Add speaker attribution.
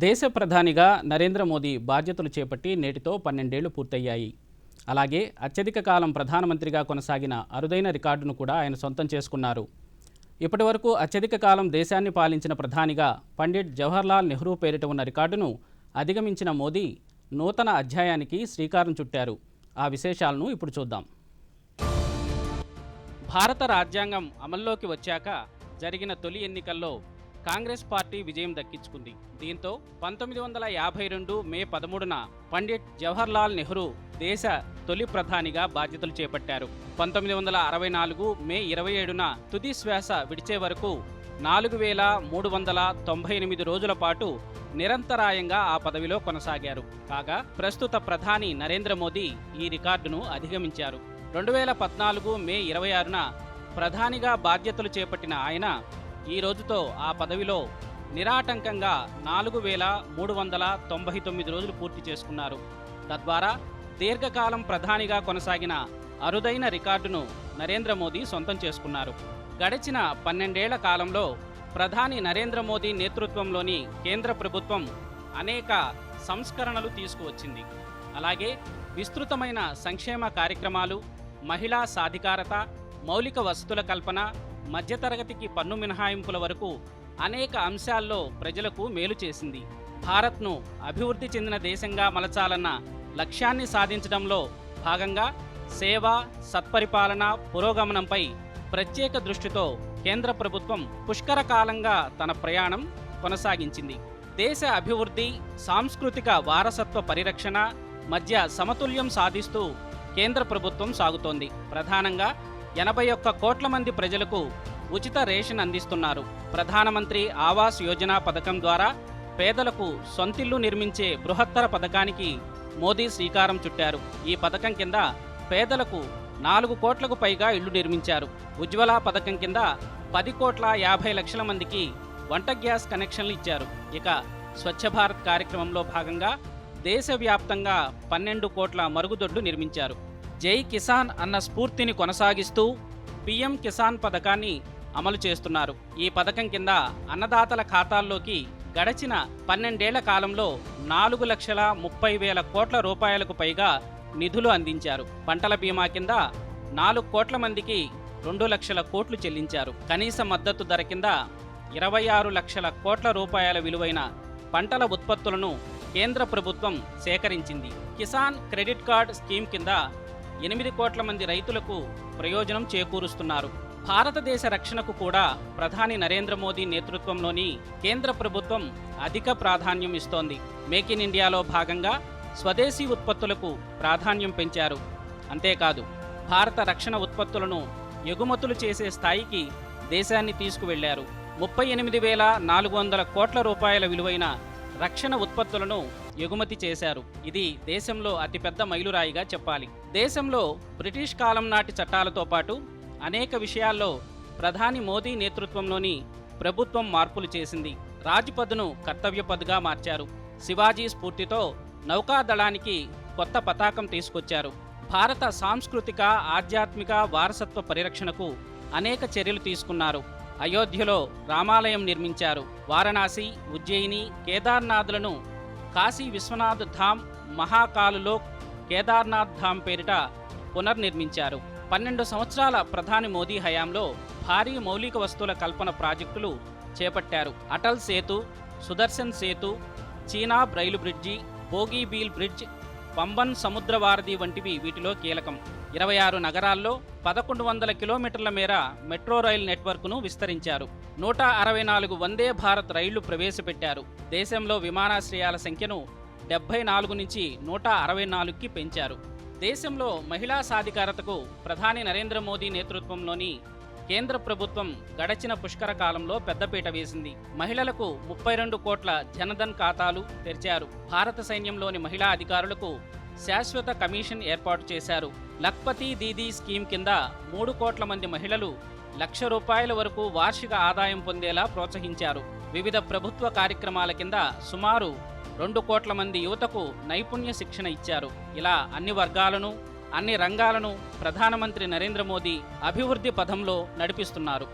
Speaker 1: దేశ ప్రధానిగా నరేంద్ర మోదీ బాధ్యతలు చేపట్టి నేటితో 12 ఏళ్లు పూర్తయ్యాయి. అలాగే అత్యధిక కాలం ప్రధానమంత్రిగా కొనసాగిన అరుదైన రికార్డును కూడా ఆయన సొంతం చేసుకున్నారు. ఇప్పటివరకు అత్యధిక కాలం దేశాన్ని పాలించిన ప్రధానిగా పండిట్ జవహర్లాల్ నెహ్రూ పేరిట ఉన్న రికార్డును అధిగమించిన మోదీ నూతన అధ్యాయానికి శ్రీకారం చుట్టారు. ఆ విశేషాలను ఇప్పుడు చూద్దాం. భారత రాజ్యాంగం అమల్లోకి వచ్చాక జరిగిన తొలి ఎన్నికల్లో కాంగ్రెస్ పార్టీ విజయం దక్కించుకుంది. దీంతో 1952 మే 13న పండిట్ జవహర్లాల్ నెహ్రూ దేశ తొలి ప్రధానిగా బాధ్యతలు చేపట్టారు. 1964 మే 27న తుది శ్వాస విడిచే వరకు 4398 రోజుల పాటు నిరంతరాయంగా ఆ పదవిలో కొనసాగారు. కాగా ప్రస్తుత ప్రధాని నరేంద్ర మోదీ ఈ రికార్డును అధిగమించారు. 2014 మే 26న ప్రధానిగా బాధ్యతలు చేపట్టిన ఆయన ఈ రోజుతో ఆ పదవిలో నిరాటంకంగా 4399 రోజులు పూర్తి చేసుకున్నారు. తద్వారా దీర్ఘకాలం ప్రధానిగా కొనసాగిన అరుదైన రికార్డును నరేంద్ర మోదీ సొంతం చేసుకున్నారు. గడిచిన 12 ఏళ్ల కాలంలో ప్రధాని నరేంద్ర మోదీ నేతృత్వంలోని కేంద్ర ప్రభుత్వం అనేక సంస్కరణలు తీసుకువచ్చింది. అలాగే విస్తృతమైన సంక్షేమ కార్యక్రమాలు, మహిళా సాధికారత, మౌలిక వసతుల కల్పన, మధ్యతరగతికి పన్ను మినహాయింపుల వరకు అనేక అంశాల్లో ప్రజలకు మేలు చేసింది. భారత్ను అభివృద్ధి చెందిన దేశంగా మలచాలన్న లక్ష్యాన్ని సాధించడంలో భాగంగా సేవ, సత్పరిపాలన, పురోగమనంపై ప్రత్యేక దృష్టితో కేంద్ర ప్రభుత్వం పుష్కర కాలంగా తన ప్రయాణం కొనసాగించింది. దేశ అభివృద్ధి, సాంస్కృతిక వారసత్వ పరిరక్షణ మధ్య సమతుల్యం సాధిస్తూ కేంద్ర ప్రభుత్వం సాగుతోంది. ప్రధానంగా 81 కోట్ల మంది ప్రజలకు ఉచిత రేషన్ అందిస్తున్నారు. ప్రధానమంత్రి ఆవాస్ యోజన పథకం ద్వారా పేదలకు సొంతిల్లు నిర్మించే బృహత్తర పథకానికి మోదీ శ్రీకారం చుట్టారు. ఈ పథకం కింద పేదలకు 4 కోట్లకు పైగా ఇళ్లు నిర్మించారు. ఉజ్వల పథకం కింద 10,50,00,000 మందికి వంట గ్యాస్ కనెక్షన్లు ఇచ్చారు. ఇక స్వచ్ఛ భారత్ కార్యక్రమంలో భాగంగా దేశవ్యాప్తంగా 12 కోట్ల మరుగుదొడ్లు నిర్మించారు. జై కిసాన్ అన్న స్ఫూర్తిని కొనసాగిస్తూ పీఎం కిసాన్ పథకాన్ని అమలు చేస్తున్నారు. ఈ పథకం కింద అన్నదాతల ఖాతాల్లోకి గడచిన 12 ఏళ్ల కాలంలో 4,30,000 కోట్ల రూపాయలకు పైగా నిధులు అందించారు. పంటల బీమా కింద 4 కోట్ల మందికి 2 లక్షల కోట్లు చెల్లించారు. కనీస మద్దతు ధర కింద 26 లక్షల కోట్ల రూపాయల విలువైన పంటల ఉత్పత్తులను కేంద్ర ప్రభుత్వం సేకరించింది. కిసాన్ క్రెడిట్ కార్డ్ స్కీమ్ కింద 8 కోట్ల మంది రైతులకు ప్రయోజనం చేకూరుస్తున్నారు. భారతదేశ రక్షణకు కూడా ప్రధాని నరేంద్ర మోదీ నేతృత్వంలోని కేంద్ర ప్రభుత్వం అధిక ప్రాధాన్యం ఇస్తోంది. మేక్ ఇన్ ఇండియాలో భాగంగా స్వదేశీ ఉత్పత్తులకు ప్రాధాన్యం పెంచారు. అంతేకాదు భారత రక్షణ ఉత్పత్తులను ఎగుమతులు చేసే స్థాయికి దేశాన్ని తీసుకువెళ్లారు. 38,400 కోట్ల రూపాయల విలువైన రక్షణ ఉత్పత్తులను ఎగుమతి చేశారు. ఇది దేశంలో అతిపెద్ద మైలురాయిగా చెప్పాలి. దేశంలో బ్రిటిష్ కాలం నాటి చట్టాలతో పాటు అనేక విషయాల్లో ప్రధాని మోదీ నేతృత్వంలోని ప్రభుత్వం మార్పులు చేసింది. రాజ్పథ్ను కర్తవ్యపథ్గా మార్చారు. శివాజీ స్ఫూర్తితో నౌకాదళానికి కొత్త పతాకం తీసుకొచ్చారు. భారత సాంస్కృతిక, ఆధ్యాత్మిక వారసత్వ పరిరక్షణకు అనేక చర్యలు తీసుకున్నారు. అయోధ్యలో రామాలయం నిర్మించారు. వారణాసి, ఉజ్జయిని, కేదార్నాథ్లను కాశీ విశ్వనాథ్ ధామ్, మహాకాలులో కేదార్నాథ్ ధామ్ పేరిట పునర్నిర్మించారు. 12 సంవత్సరాల ప్రధాని మోదీ హయాంలో భారీ మౌలిక వస్తువుల కల్పన ప్రాజెక్టులు చేపట్టారు. అటల్ సేతు, సుదర్శన్ సేతు, చీనాబ్ రైలు బ్రిడ్జి, బోగీబీల్ బ్రిడ్జ్, పంబన్ సముద్ర వారధి వంటివి వీటిలో కీలకం. 26 నగరాల్లో 1100 కిలోమీటర్ల మేర మెట్రో రైల్ నెట్వర్క్ను విస్తరించారు. 164 వందే భారత్ రైళ్లు ప్రవేశపెట్టారు. దేశంలో విమానాశ్రయాల సంఖ్యను 74 నుంచి 164కి పెంచారు. దేశంలో మహిళా సాధికారతకు ప్రధాని నరేంద్ర మోదీ నేతృత్వంలోని కేంద్ర ప్రభుత్వం గడచిన పుష్కర కాలంలో పెద్దపీట వేసింది. మహిళలకు 32 కోట్ల జనధన్ ఖాతాలు తెరిచారు. భారత సైన్యంలోని మహిళా అధికారులకు శాశ్వత కమిషన్ ఏర్పాటు చేశారు. లఖ్పతి దీదీ స్కీమ్ కింద 3 కోట్ల మంది మహిళలు ₹1,00,000 వరకు వార్షిక ఆదాయం పొందేలా ప్రోత్సహించారు. వివిధ ప్రభుత్వ కార్యక్రమాల కింద సుమారు 2 కోట్ల మంది యువతకు నైపుణ్య శిక్షణ ఇచ్చారు. ఇలా అన్ని వర్గాలను, అన్ని రంగాలను ప్రధానమంత్రి నరేంద్ర మోదీ అభివృద్ధి పథంలో నడిపిస్తున్నారు.